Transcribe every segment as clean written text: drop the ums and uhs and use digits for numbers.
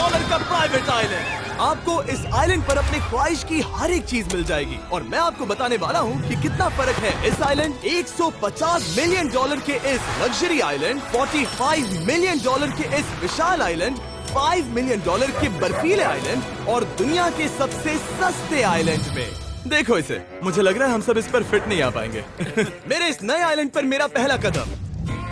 Dollar का private island. आपको इस आइलैंड पर अपनी ख्वाहिश की हर एक चीज मिल जाएगी और मैं आपको बताने वाला हूँ कि कितना फर्क है इस आइलैंड 150 मिलियन डॉलर के इस लग्जरी आइलैंड, 45 मिलियन डॉलर के इस विशाल आइलैंड, 5 मिलियन डॉलर के बर्फीले आइलैंड और दुनिया के सबसे सस्ते आइलैंड में। देखो इसे, मुझे लग रहा है हम सब इस पर फिट नहीं आ पाएंगे। मेरे इस नए आइलैंड पर मेरा पहला कदम।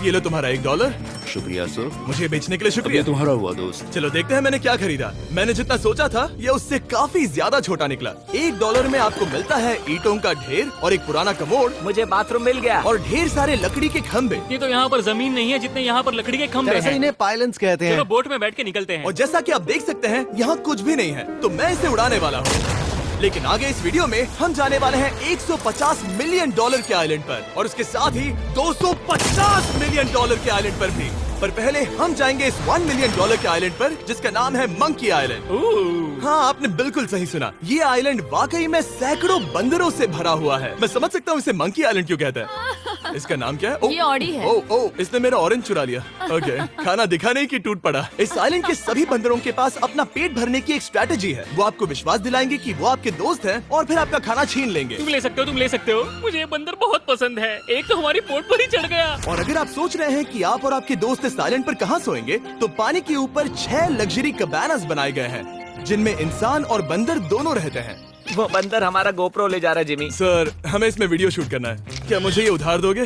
ये लो तुम्हारा $1। शुक्रिया सर। मुझे बेचने के लिए ये शुक्रिया। तुम्हारा हुआ दोस्त। चलो देखते हैं मैंने क्या खरीदा। मैंने जितना सोचा था ये उससे काफी ज्यादा छोटा निकला। $1 में आपको मिलता है ईंटों का ढेर और एक पुराना कमोड। मुझे बाथरूम मिल गया। और ढेर सारे लकड़ी के खंभे। ये तो यहाँ पर जमीन नहीं है जितने यहाँ पर लकड़ी के खंभे हैं। इन्हें पाइलन्स कहते चलो हैं। बोट में बैठ के निकलते हैं। और जैसा कि आप देख सकते हैं यहाँ कुछ भी नहीं है, तो मैं इसे उड़ाने वाला हूँ। लेकिन आगे इस वीडियो में हम जाने वाले हैं 150 मिलियन डॉलर के आइलैंड पर और उसके साथ ही 250 मिलियन डॉलर के आइलैंड पर भी। पर पहले हम जाएंगे इस 1 मिलियन डॉलर के आइलैंड पर जिसका नाम है मंकी आइलैंड। हाँ, आपने बिल्कुल सही सुना। ये आइलैंड वाकई में सैकड़ों बंदरों से भरा हुआ है। मैं समझ सकता हूँ इसे मंकी आइलैंड क्यों कहते हैं। इसका नाम क्या है? ये ऑडी है। ओ, इसने मेरा ऑरेंज चुरा लिया। ओके, खाना दिखा नहीं कि टूट पड़ा। इस आइलैंड के सभी बंदरों के पास अपना पेट भरने की एक स्ट्रैटेजी है। वो आपको विश्वास दिलाएंगे कि वो आपके दोस्त हैं और फिर आपका खाना छीन लेंगे। तुम ले सकते हो, तुम ले सकते हो। मुझे ये बंदर बहुत पसंद है। एक तो हमारी बोट पर ही चढ़ गया। और अगर आप सोच रहे हैं कि आप और आपके दोस्त इस आइलैंड पर कहाँ सोएंगे, तो पानी के ऊपर 6 लग्जरी कबानास बनाए गए हैं जिनमें इंसान और बंदर दोनों रहते हैं। वो बंदर हमारा गोप्रो ले जा रहा है जिमी। सर, हमें इसमें वीडियो शूट करना है। क्या मुझे ये उधार दोगे?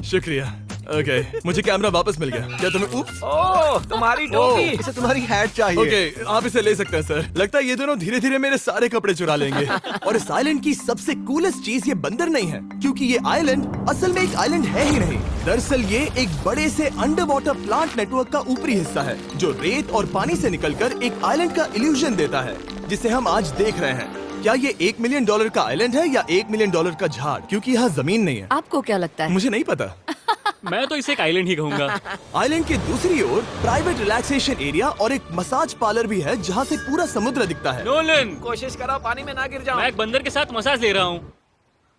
शुक्रिया। ओके, मुझे कैमरा वापस मिल गया। क्या तुम्हें? उप्स। ओह, तुम्हारी टोपी। इसे तुम्हारी हैट चाहिए। ओके, आप इसे ले सकते हैं सर। लगता है ये दोनों धीरे धीरे मेरे सारे कपड़े चुरा लेंगे। और इस आइलैंड की सबसे कूलेस्ट चीज ये बंदर नहीं है, क्योंकि ये आइलैंड असल में एक आइलैंड है ही नहीं। दरअसल ये एक बड़े से अंडर वाटर प्लांट नेटवर्क का ऊपरी हिस्सा है जो रेत और पानी से निकलकर एक आइलैंड का इल्यूजन देता है जिसे हम आज देख रहे हैं। क्या ये $1 मिलियन का आइलैंड है या $1 मिलियन का झाड़? क्योंकि यहाँ जमीन नहीं है। आपको क्या लगता है? मुझे नहीं पता। मैं तो इसे एक आइलैंड ही कहूँगा। आइलैंड के दूसरी ओर प्राइवेट रिलैक्सेशन एरिया और एक मसाज पार्लर भी है जहाँ से पूरा समुद्र दिखता है। नोलन, कोशिश करो पानी में ना गिर जाओ। मैं एक बंदर के साथ मसाज ले रहा हूँ।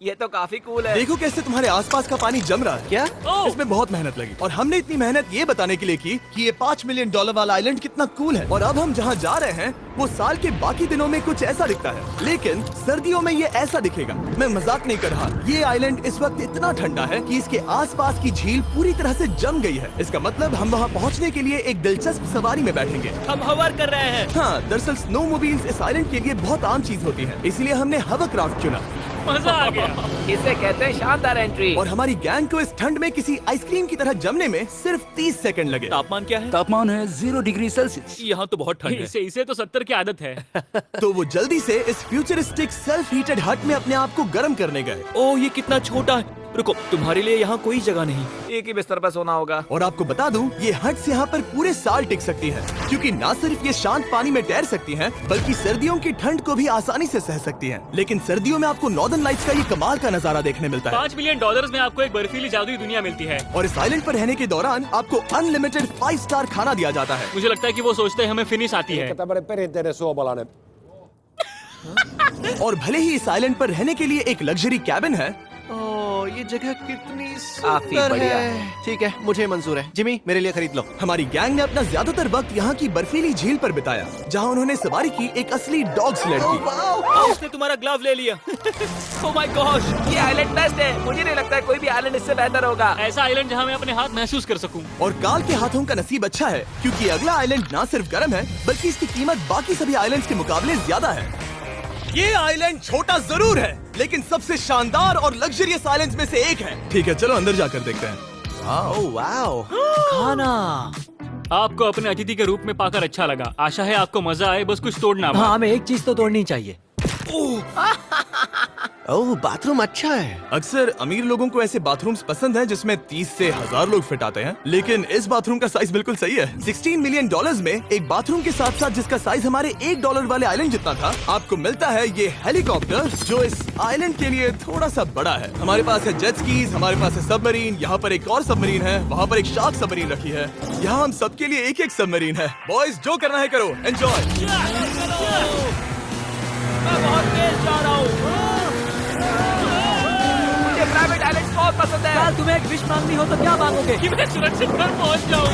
ये तो काफी कूल है। देखो कैसे तुम्हारे आसपास का पानी जम रहा है। क्या? ओह! इसमें बहुत मेहनत लगी और हमने इतनी मेहनत ये बताने के लिए की कि ये $5 मिलियन वाला आइलैंड कितना कूल है। और अब हम जहाँ जा रहे हैं वो साल के बाकी दिनों में कुछ ऐसा दिखता है, लेकिन सर्दियों में ये ऐसा दिखेगा। मैं मजाक नहीं कर रहा। ये आइलैंड इस वक्त इतना ठंडा है कि इसके आसपास की झील पूरी तरह से जम गई है। इसका मतलब हम वहाँ पहुँचने के लिए एक दिलचस्प सवारी में बैठेंगे। हम हवर कर रहे हैं। हाँ, दरअसल स्नोमोबाइल्स इस आइलैंड के लिए बहुत आम चीज होती है, इसलिए हमने हवरक्राफ्ट चुना। मजा आ गया। इसे कहते हैं शानदार एंट्री। और हमारी गैंग को इस ठंड में किसी आइसक्रीम की तरह जमने में सिर्फ 30 सेकंड लगे। तापमान क्या है? तापमान है 0 डिग्री सेल्सियस। यहाँ तो बहुत ठंड है। इसे तो 70 की आदत है। तो वो जल्दी से इस फ्यूचरिस्टिक सेल्फ हीटेड हट में अपने आप को गर्म करने गए। ओह, ये कितना छोटा है। रुको, तुम्हारे लिए यहाँ कोई जगह नहीं। एक ही बिस्तर पर सोना होगा। और आपको बता दूं, ये हट्स यहाँ पर पूरे साल टिक सकती है, क्योंकि न सिर्फ ये शांत पानी में तैर सकती हैं, बल्कि सर्दियों की ठंड को भी आसानी से सह सकती हैं। लेकिन सर्दियों में आपको नॉर्दर्न लाइट्स का ये कमाल का नजारा देखने मिलता है। $5 मिलियन में आपको एक बर्फीली जादुई दुनिया मिलती है। और इस आइलैंड पर रहने के दौरान आपको अनलिमिटेड 5 स्टार खाना दिया जाता है। मुझे लगता है कि वो सोचते हैं हमें फिनिश आती है। और भले ही इस आइलैंड पर रहने के लिए एक लग्जरी कैबिन है, ओह, ये जगह कितनी काफी सुंदर बढ़िया है। ठीक है, मुझे मंजूर है। जिमी, मेरे लिए खरीद लो। हमारी गैंग ने अपना ज्यादातर वक्त यहाँ की बर्फीली झील पर बिताया, जहाँ उन्होंने सवारी की एक असली डॉग स्लेड की। उसने तुम्हारा ग्लव ले लिया। ओह माय गॉश, ये आइलैंड बेस्ट है। मुझे नहीं लगता है कोई भी आइलैंड इससे बेहतर होगा। ऐसा आइलैंड जहाँ मैं अपने हाथ महसूस कर सकूं। और काल के हाथों का नसीब अच्छा है, क्योंकि अगला आइलैंड न सिर्फ गर्म है, बल्कि इसकी कीमत बाकी सभी आइलैंड्स के मुकाबले ज्यादा है। ये आइलैंड छोटा जरूर है, लेकिन सबसे शानदार और लग्जरियस आइलैंड्स में से एक है। ठीक है, चलो अंदर जाकर देखते हैं। ओह वाओ, खाना। आपको अपने अतिथि के रूप में पाकर अच्छा लगा। आशा है आपको मजा आए, बस कुछ तोड़ना मत। हाँ, हमें एक चीज तो तोड़नी चाहिए। ओह, बाथरूम अच्छा है। अक्सर अमीर लोगों को ऐसे बाथरूम्स पसंद हैं जिसमें 30 से 1000 लोग फिट आते हैं, लेकिन इस बाथरूम का साइज बिल्कुल सही है। $16 मिलियन में एक बाथरूम के साथ साथ जिसका साइज हमारे $1 वाले आइलैंड जितना था, आपको मिलता है ये हेलीकॉप्टर, जो इस आइलैंड के लिए थोड़ा सा बड़ा है। हमारे पास है जेट स्कीज, हमारे पास है सबमरीन, यहाँ पर एक और सबमरीन है, वहाँ पर एक शार्क सबमरीन रखी है। यहाँ हम सबके लिए एक एक सबमरीन है। बॉयज, जो करना है करो, एंजॉय। मैं बहुत तेज जा रहा हूँ। मुझे प्राइवेट आइलैंड बहुत पसंद है। यार, तुम्हें एक विश मांगनी हो तो क्या मांगोगे? कि मैं सुरक्षित घर पहुंच जाऊं।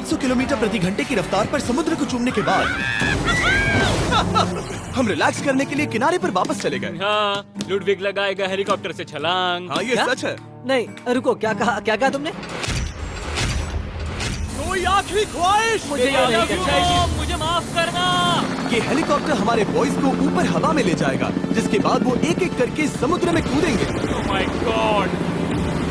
800 किलोमीटर प्रति घंटे की रफ्तार पर समुद्र को चूमने के बाद हम रिलैक्स करने के लिए किनारे पर वापस चले गए। हाँ, लुडविग लगाएगा हेलीकॉप्टर से छलांग। हाँ, ये क्या? सच है। नहीं रुको, क्या कहा तुमने? कोई आखिरी ख्वाहिश? मुझे ये नहीं करना चाहिए। मुझे माफ करना। ये हेलीकॉप्टर हमारे बॉयज को ऊपर हवा में ले जाएगा, जिसके बाद वो एक एक करके समुद्र में कूदेंगे। ओह माय गॉड।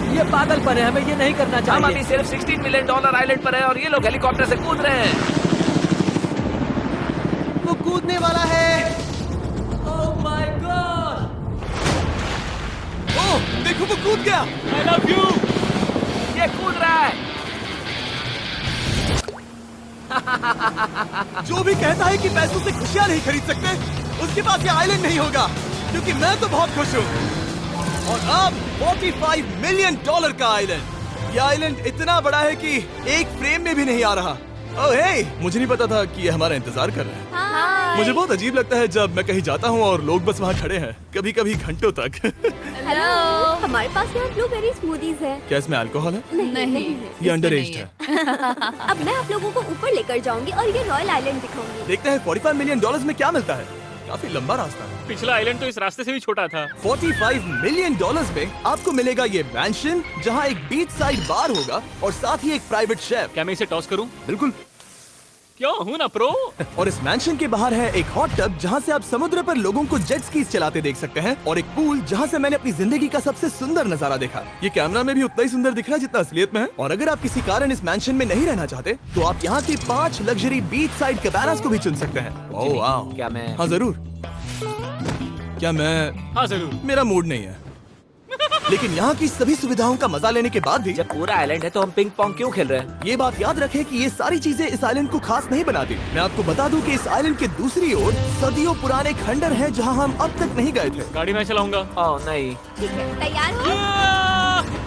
ये पागलपन है, हमें ये नहीं करना हम अभी चाहिए। सिर्फ $16 मिलियन आइलैंड पर हैं और ये लोग हेलीकॉप्टर से कूद रहे हैं। वो कूदने वाला है। Oh my God! ओह, देखो वो कूद गया। I love you. ये कूद रहा है। जो भी कहता है कि पैसों से खुशियाँ नहीं खरीद सकते, उसके पास ये आइलैंड नहीं होगा, क्योंकि मैं तो बहुत खुश हूँ। और अब $45 मिलियन का आइलैंड। ये आइलैंड इतना बड़ा है कि एक फ्रेम में भी नहीं आ रहा। ओह हे, मुझे नहीं पता था कि ये हमारा इंतजार कर रहे हैं। मुझे बहुत अजीब लगता है जब मैं कहीं जाता हूँ और लोग बस वहाँ खड़े हैं, कभी कभी घंटों तक। हेलो, हमारे पास यहाँ ब्लूबेरी स्मूदीज है। क्या इसमें अल्कोहल है? नहीं। ये अंडरएज्ड है। अब मैं आप लोगों को ऊपर लेकर जाऊंगी और ये रॉयल आइलैंड दिखाऊंगी। देखते हैं $45 मिलियन में क्या मिलता है। काफी लंबा रास्ता है। पिछला आइलैंड तो इस रास्ते से भी छोटा था। $45 मिलियन में आपको मिलेगा ये मैंशन, जहाँ एक बीच साइड बार होगा और साथ ही एक प्राइवेट शेफ। क्या मैं इसे टॉस करूं? बिल्कुल। क्यों, हूं ना प्रो। और इस मैंशन के बाहर है एक हॉट टब, जहाँ से आप समुद्र पर लोगों को जेट स्कीज चलाते देख सकते हैं, और एक पूल जहाँ से मैंने अपनी जिंदगी का सबसे सुंदर नजारा देखा। ये कैमरा में भी उतना ही सुंदर दिख रहा है जितना असलियत में है। और अगर आप किसी कारण इस मैंशन में नहीं रहना चाहते, तो आप यहाँ की 5 लग्जरी बीच साइड कैबानास को भी चुन सकते हैं। ओह वाह। क्या मैं? हाँ जरूर। क्या मैं? हाँ जरूर। मेरा मूड नहीं है। लेकिन यहाँ की सभी सुविधाओं का मजा लेने के बाद भी जब पूरा आइलैंड है तो हम पिंग पोंग क्यों खेल रहे हैं? ये बात याद रखें कि ये सारी चीजें इस आइलैंड को खास नहीं बनाती। मैं आपको बता दूं कि इस आइलैंड के दूसरी ओर सदियों पुराने खंडर हैं, जहां हम अब तक नहीं गए थे। गाड़ी मैं चलाऊंगा। ओह नहीं। ठीक है, तैयार हो?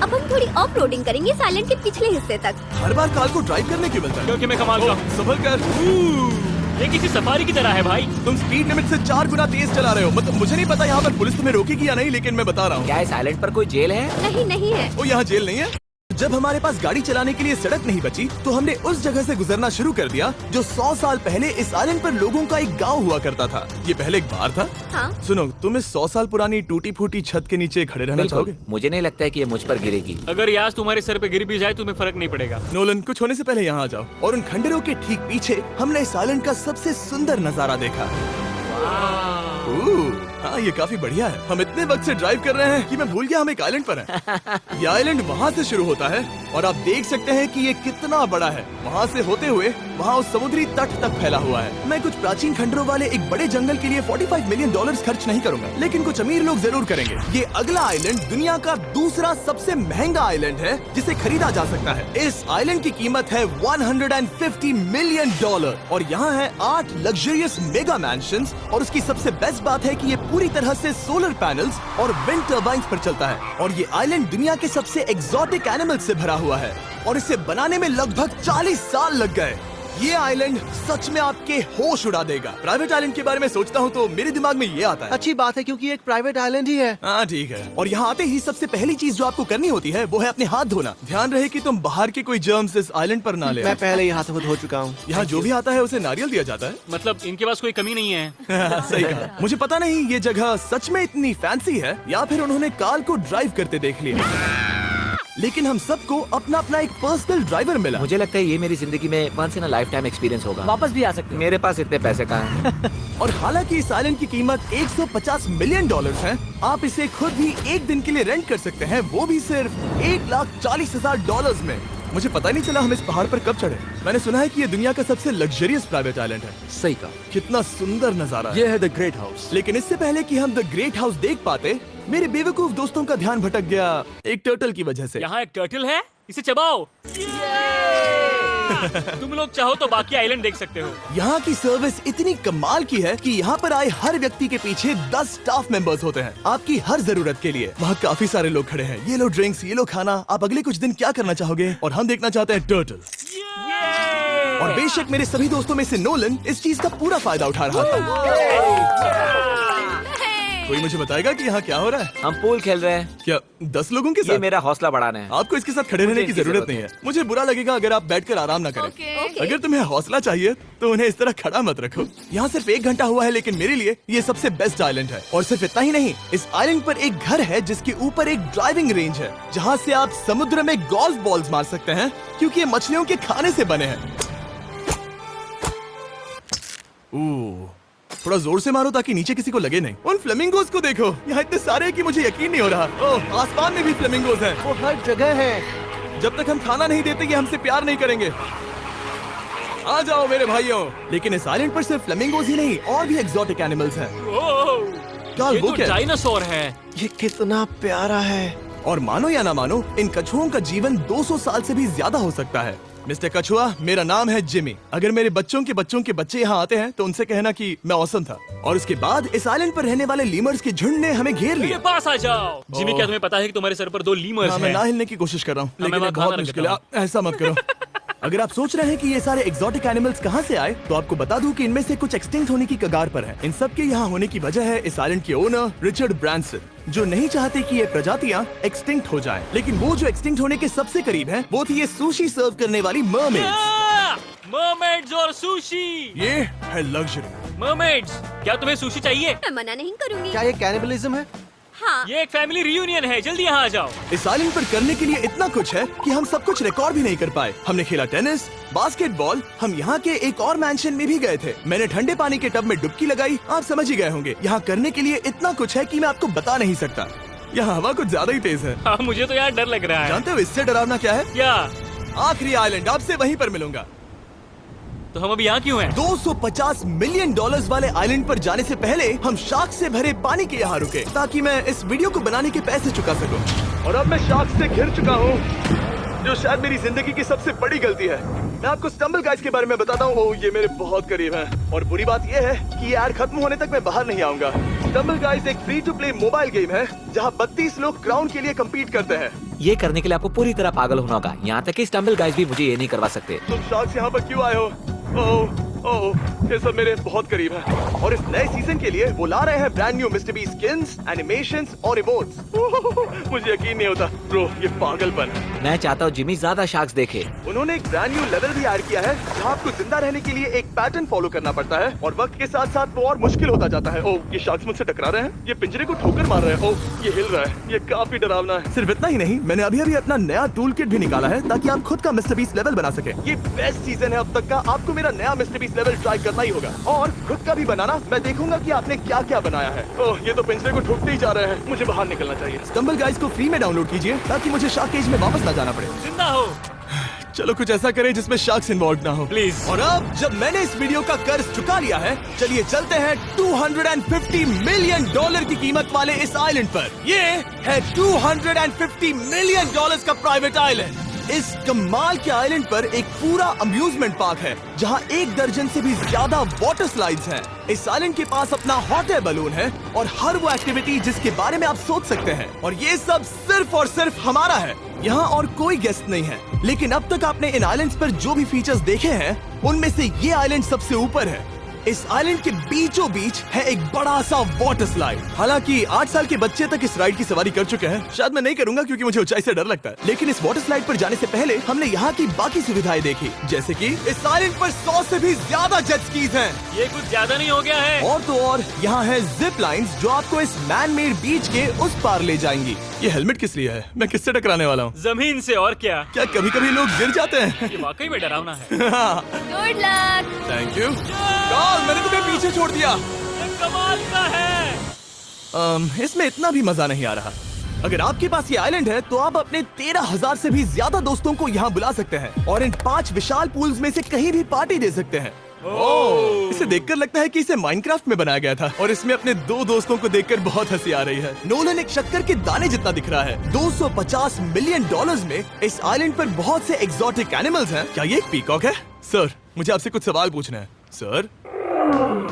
अब हम थोड़ी ऑफ रोडिंग करेंगे इस आइलैंड के पिछले हिस्से तक। हर बार कार को ड्राइव करने क्यों मिलता है? क्योंकि मैं कमाल का ओह, संभल कर। ये किसी सफारी की तरह है भाई। तुम स्पीड लिमिट से 4 गुना तेज चला रहे हो। मतलब मुझे नहीं पता यहाँ पर पुलिस तुम्हें रोकेगी या नहीं, लेकिन मैं बता रहा हूँ। क्या इस आइलैंड पर कोई जेल है? नहीं है। वो यहाँ जेल नहीं है। जब हमारे पास गाड़ी चलाने के लिए सड़क नहीं बची, तो हमने उस जगह से गुजरना शुरू कर दिया जो 100 साल पहले इस आइलैंड पर लोगों का एक गांव हुआ करता था। ये पहले एक बार था। हाँ। सुनो, तुम इस 100 साल पुरानी टूटी फूटी छत के नीचे खड़े रहना चाहोगे? मुझे नहीं लगता है कि ये मुझ पर गिरेगी। अगर ये आज तुम्हारे सर पे गिर भी जाए तुम्हें फर्क नहीं पड़ेगा। नोलन, कुछ होने से पहले यहाँ आ जाओ। और उन खंडरों के ठीक पीछे हमने इस आइलैंड का सबसे सुंदर नजारा देखा। हाँ, ये काफी बढ़िया है। हम इतने वक्त से ड्राइव कर रहे हैं कि मैं भूल गया हम एक आइलैंड पर हैं। ये आइलैंड वहाँ से शुरू होता है और आप देख सकते हैं कि ये कितना बड़ा है। वहाँ से होते हुए वहाँ उस समुद्री तट तक फैला हुआ है। मैं कुछ प्राचीन खंडरों वाले एक बड़े जंगल के लिए $45 मिलियन खर्च नहीं करूंगा, लेकिन कुछ अमीर लोग जरूर करेंगे। ये अगला आइलैंड दुनिया का दूसरा सबसे महंगा आइलैंड है जिसे खरीदा जा सकता है। इस आइलैंड की कीमत है $150 मिलियन और यहाँ है 8 लग्जरियस मेगा मैंशंस। और उसकी सबसे बेस्ट बात है कि ये पूरी तरह से सोलर पैनल्स और विंड टर्बाइन्स पर चलता है। और ये आइलैंड दुनिया के सबसे एक्सोटिक एनिमल्स से भरा हुआ है और इसे बनाने में लगभग 40 साल लग गए। ये आइलैंड सच में आपके होश उड़ा देगा। प्राइवेट आइलैंड के बारे में सोचता हूँ तो मेरे दिमाग में ये आता है। अच्छी बात है, क्योंकि एक प्राइवेट आइलैंड ही है। हाँ ठीक है। और यहाँ आते ही सबसे पहली चीज जो आपको करनी होती है वो है अपने हाथ धोना। ध्यान रहे कि तुम बाहर के कोई जर्म्स इस आइलैंड पर ना ले। मैं पहले ही हाथों धो चुका हूँ। यहाँ जो भी आता है उसे नारियल दिया जाता है। मतलब इनके पास कोई कमी नहीं है। सही कहा। मुझे पता नहीं ये जगह सच में इतनी फैंसी है या फिर उन्होंने कार को ड्राइव करते देख लिया, लेकिन हम सबको अपना अपना एक पर्सनल ड्राइवर मिला। मुझे लगता है ये मेरी जिंदगी में once in a lifetime experience होगा। वापस भी आ सकते हैं। मेरे पास इतने पैसे कहाँ हैं? और हालांकि इस आइलैंड की कीमत $150 मिलियन है, आप इसे खुद भी एक दिन के लिए रेंट कर सकते हैं, वो भी सिर्फ $1,40,000 में। मुझे पता ही नहीं चला हम इस पहाड़ पर कब चढ़े। मैंने सुना है कि ये दुनिया का सबसे लग्जरियस प्राइवेट आइलैंड है। सही कहा। कितना सुंदर नजारा है। ये है द ग्रेट हाउस। लेकिन इससे पहले कि हम द ग्रेट हाउस देख पाते, मेरे बेवकूफ दोस्तों का ध्यान भटक गया एक टर्टल की वजह से। यहाँ एक टर्टल है, इसे चबाओ। तुम लोग चाहो तो बाकी आइलैंड देख सकते हो। यहाँ की सर्विस इतनी कमाल की है कि यहाँ पर आए हर व्यक्ति के पीछे 10 स्टाफ मेंबर्स होते हैं आपकी हर जरूरत के लिए। वहाँ काफी सारे लोग खड़े हैं। ये लो ड्रिंक्स, ये लो खाना। आप अगले कुछ दिन क्या करना चाहोगे? और हम देखना चाहते हैं टर्टल। और बेशक मेरे सभी दोस्तों में से नोलन इस चीज का पूरा फायदा उठा रहा था। कोई मुझे बताएगा कि यहाँ क्या हो रहा है? हम पूल खेल रहे हैं। क्या 10 लोगों के ये साथ? मेरा हौसला बढ़ाना है। आपको इसके साथ खड़े रहने की मुझे इसकी जरूरत नहीं है। मुझे बुरा लगेगा अगर आप बैठकर आराम ना करें। ओके। अगर तुम्हें हौसला चाहिए तो उन्हें इस तरह खड़ा मत रखो। यहाँ सिर्फ 1 घंटा हुआ है, लेकिन मेरे लिए ये सबसे बेस्ट आइलैंड है। और सिर्फ इतना ही नहीं, इस आइलैंड पर एक घर है जिसके ऊपर एक ड्राइविंग रेंज है, जहाँ से आप समुद्र में गोल्फ बॉल्स मार सकते हैं, क्योंकि ये मछलियों के खाने से बने हैं। थोड़ा जोर से मारो ताकि नीचे किसी को लगे नहीं। उन फ्लेमिंगोज को देखो, यहाँ इतने सारे हैं कि मुझे यकीन नहीं हो रहा। ओह, आसमान में भी फ्लेमिंगोज हैं। वो हर जगह है। जब तक हम खाना नहीं देते ये हमसे प्यार नहीं करेंगे। आ जाओ मेरे भाइयों। लेकिन इस आइलैंड पर सिर्फ फ्लेमिंगोज ही नहीं, और भी एक्सोटिक एनिमल्स हैं। ये वो तो क्या है? डायनासोर है। ये कितना प्यारा है। और मानो या ना मानो, इन कछुओं का जीवन 200 साल से भी ज्यादा हो सकता है। मिस्टर कछुआ, मेरा नाम है जिमी। अगर मेरे बच्चों के बच्चे यहाँ आते हैं तो उनसे कहना कि मैं औसम था। और उसके बाद इस आइलैंड पर रहने वाले लीमर्स के झुंड ने हमें घेर मेरे लिया। पास आ जाओ। जिमी, क्या तुम्हें पता है कि तुम्हारे सर पर 2 लीमर्स हाँ, मैं हैं? ना हिलने की कोशिश कर रहा हूँ, मैं लेकिन ये वहाँ बहुत खाना मुश्किल है। रखता ऐसा मत करो। अगर आप सोच रहे हैं कि ये सारे एक्सोटिक एनिमल्स कहाँ से आए, तो आपको बता दूं कि इनमें से कुछ एक्सटिंक्ट होने की कगार पर हैं। इन सब के यहाँ होने की वजह है इस आइलैंड के ओनर रिचर्ड ब्रांसन, जो नहीं चाहते कि ये प्रजातियाँ एक्सटिंक्ट हो जाएं। लेकिन वो जो एक्सटिंक्ट होने के सबसे करीब हैं, वो थी ये सुशी सर्व करने वाली मरमेड्स। मरमेड्स और सुशी। ये है लग्जरी। मरमेड्स, क्या तुम्हें सुशी चाहिए? मैं मना नहीं करूंगी। क्या ये कैनिबलिज्म है? हाँ। ये एक फैमिली रियूनियन है, जल्दी यहाँ आ जाओ। इस आइलैंड पर करने के लिए इतना कुछ है कि हम सब कुछ रिकॉर्ड भी नहीं कर पाए। हमने खेला टेनिस, बास्केटबॉल, हम यहाँ के एक और मैंशन में भी गए थे। मैंने ठंडे पानी के टब में डुबकी लगाई, आप समझ ही गए होंगे। यहाँ करने के लिए इतना कुछ है कि मैं आपको बता नहीं सकता। यहाँ हवा कुछ ज्यादा ही तेज है। हाँ, मुझे तो यार डर लग रहा है। जानते हो इससे डरावना क्या है? क्या? आखिरी आइलैंड, आपसे वहीं पर मिलूंगा। तो हम अभी यहाँ क्यों हैं? $250 मिलियन वाले आइलैंड पर जाने से पहले हम शार्क से भरे पानी के यहाँ रुके, ताकि मैं इस वीडियो को बनाने के पैसे चुका सकूं। और अब मैं शार्क से घिर चुका हूँ, जो शायद मेरी जिंदगी की सबसे बड़ी गलती है। मैं आपको स्टम्बल गाइज के बारे में बताता हूँ। ये मेरे बहुत करीब हैं। और बुरी बात ये है कि ये ऐड खत्म होने तक मैं बाहर नहीं आऊंगा। स्टम्बल गाइज एक free to play mobile game है, जहाँ 32 लोग क्राउन के लिए कम्पीट करते हैं। ये करने के लिए आपको पूरी तरह पागल होना होगा। यहाँ तक कि स्टम्बल गाइज भी मुझे ये नहीं करवा सकते। तुम शार्क्स यहाँ पर क्यों आए हो? ओह, ये सब मेरे बहुत करीब है। और इस नए सीजन के लिए वो ला रहे हैं brand new mister beast skins, animations और इमोट्स। मुझे यकीन नहीं होता ब्रो, ये पागलपन है। मैं चाहता हूँ जिमी ज्यादा शार्क्स देखे। उन्होंने एक ब्रांड न्यू लेवल भी ऐड किया है, जहाँ आपको जिंदा रहने के लिए एक पैटर्न फॉलो करना पड़ता है, और वक्त के साथ साथ वो और मुश्किल होता जाता है। ओह, ये शार्क्स मुझसे टकरा रहे हैं, ये पिंजरे को ठोकर मार रहे हैं। ओह, ये हिल रहा है, ये काफी डरावना है। सिर्फ इतना ही नहीं, मैंने अभी अभी अपना नया टूल किट भी निकाला है, ताकि आप खुद का मिस्टर बीस्ट लेवल बना सके। ये बेस्ट सीजन है अब तक का। आपको मेरा नया मिस्टर बीस्ट लेवल ट्राई करना ही होगा, और खुद का भी बनाना। मैं देखूंगा कि आपने क्या क्या बनाया है। ओह, ये तो पिंजरे को ठोकते ही जा रहे हैं। मुझे बाहर निकलना चाहिए। स्टम्बल गाइज को फ्री में डाउनलोड कीजिए, ताकि मुझे शार्क केज में वापस ना जाना पड़े। जिंदा हो। चलो कुछ ऐसा करें जिसमें शार्क्स इन्वॉल्व ना हो, प्लीज। और अब जब मैंने इस वीडियो का कर्ज चुका लिया है, चलिए चलते हैं $250 मिलियन की कीमत वाले इस आइलैंड पर। ये है $250 मिलियन का प्राइवेट आइलैंड। इस कमाल के आइलैंड पर एक पूरा अम्यूजमेंट पार्क है, जहां 1 दर्जन से भी ज्यादा वाटर स्लाइड्स हैं। इस आइलैंड के पास अपना हॉट एयर बलून है, और हर वो एक्टिविटी जिसके बारे में आप सोच सकते हैं। और ये सब सिर्फ और सिर्फ हमारा है। यहाँ और कोई गेस्ट नहीं है। लेकिन अब तक आपने इन आइलैंड्स पर जो भी फीचर्स देखे हैं, उनमें से ये आइलैंड सबसे ऊपर है। इस आइलैंड के बीचों बीच है एक बड़ा सा वाटर स्लाइड। हालांकि 8 साल के बच्चे तक इस राइड की सवारी कर चुके हैं। शायद मैं नहीं करूंगा क्योंकि मुझे ऊंचाई से डर लगता है। लेकिन इस वाटर स्लाइड पर जाने से पहले हमने यहाँ की बाकी सुविधाएं देखी, जैसे कि इस आइलैंड पर 100 से भी ज्यादा जेट स्कीज हैं। ये कुछ ज्यादा नहीं हो गया है? और तो और यहाँ है जिप लाइन्स, जो आपको इस मैन मेड बीच के उस पार ले जाएंगी। ये हेलमेट किस लिए है? मैं किससे टकराने वाला हूँ? जमीन से। और क्या? क्या कभी कभी लोग गिर जाते हैं? ये वाकई में डरावना है। Good luck. Thank you. मैंने तुम्हें पीछे छोड़ दिया। ये कमाल का है। इसमें इतना भी मजा नहीं आ रहा। अगर आपके पास ये आइलैंड है, तो आप अपने 13,000 से भी ज्यादा दोस्तों को यहाँ बुला सकते हैं, और इन 5 विशाल पूल्स में से कहीं भी पार्टी दे सकते हैं। ओह, इसे देखकर लगता है कि इसे माइनक्राफ्ट में बनाया गया था, और इसमें अपने 2 दोस्तों को देखकर बहुत हंसी आ रही है। नोलन एक शक्कर के दाने जितना दिख रहा है। $250 मिलियन में इस आइलैंड पर बहुत से एक्सोटिक एनिमल्स हैं। क्या ये एक पीकॉक है? सर, मुझे आपसे कुछ सवाल पूछना है सर।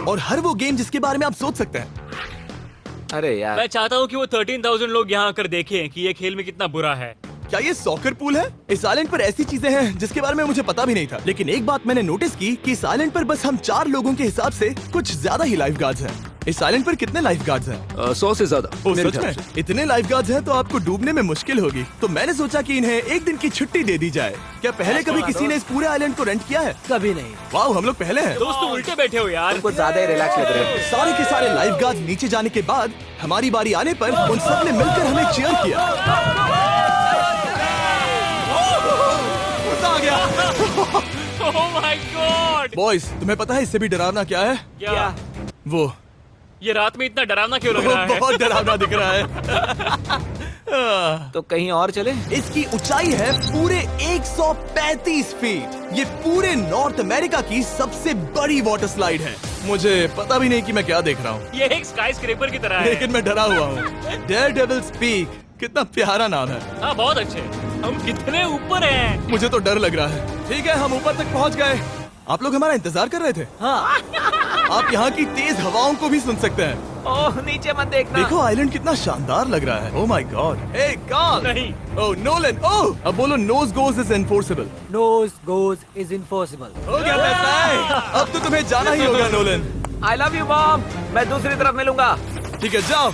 और हर वो गेम जिसके बारे में आप सोच सकते हैं। अरे यार, मैं चाहता हूँ कि वो 13,000 लोग यहाँ आकर देखें कि ये खेल में कितना बुरा है। क्या ये सॉकर पूल है? इस आइलैंड पर ऐसी चीजें हैं जिसके बारे में मुझे पता भी नहीं था। लेकिन एक बात मैंने नोटिस की कि इस आइलैंड पर बस हम 4 लोगों के हिसाब से कुछ ज्यादा ही लाइफ गार्ड्स हैं। इस आइलैंड पर कितने लाइफ गार्ड्स हैं? 100 से ज्यादा ओ, मेरे सच ख्याल में? से। इतने लाइफ गार्ड्स हैं तो आपको डूबने में मुश्किल होगी। तो मैंने सोचा कि इन्हें एक दिन की छुट्टी दे दी जाए। क्या पहले कभी किसी ने इस पूरे आइलैंड को रेंट किया है? कभी नहीं। वाह, हम लोग पहले हैं। दोस्त तुम उल्टे बैठे हो यार। कुछ ज्यादा ही रिलैक्स लग रहे हो। सारे के सारे लाइफ गार्ड्स नीचे जाने के बाद हमारी बारी आने पर उन सब ने मिलकर हमें चीयर किया। मजा आ गया। ओह माय गॉड। बॉयज, तुम्हें पता है इससे भी डरावना क्या है? क्या? वो ये रात में इतना डरावना क्यों लग रहा है? बहुत डरावना दिख रहा है। तो कहीं और चले? इसकी ऊंचाई है पूरे 135 फीट। ये पूरे नॉर्थ अमेरिका की सबसे बड़ी वाटर स्लाइड है। मुझे पता भी नहीं कि मैं क्या देख रहा हूँ, ये एक स्काई स्क्रेपर की तरह है। लेकिन मैं डरा हुआ हूँ। डेयर डेविल्स पीक, कितना प्यारा नाम है। हाँ बहुत अच्छे। हम कितने ऊपर हैं। मुझे तो डर लग रहा है। ठीक है, हम ऊपर तक पहुँच गए। आप लोग हमारा इंतजार कर रहे थे। हाँ। आप यहाँ की तेज हवाओं को भी सुन सकते हैं। ओह नीचे मत देखना। देखो आइलैंड कितना शानदार लग रहा है। Oh my god. Hey Carl. नहीं। Oh Nolan. ओह, अब बोलो nose goes is enforceable. Nose goes is impossible. हो गया फैसला। अब तो तुम्हें जाना ही होगा Nolan. I love you mom. मैं दूसरी तरफ मिलूंगा। ठीक है, जाओ।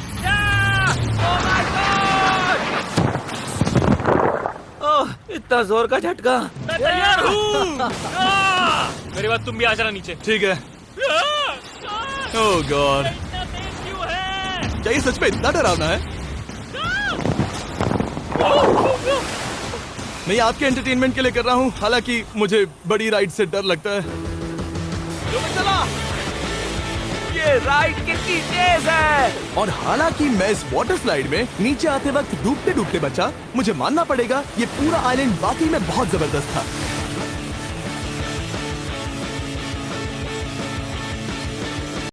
ओह इतना जोर का झटका। मैं तैयार हूँ। मेरे बाद तुम भी आ जाना नीचे। ठीक है। ओह गॉड, इतना तेज क्यों है? क्या ये सच में इतना डरावना है? मैं ये आपके एंटरटेनमेंट के लिए कर रहा हूँ, हालांकि मुझे बड़ी राइड से डर लगता है। चला। ये राइड कितनी तेज है। और हालांकि मैं इस वाटर स्लाइड में नीचे आते वक्त डूबते डूबते बचा, मुझे मानना पड़ेगा ये पूरा आइलैंड वाकई में बहुत जबरदस्त था।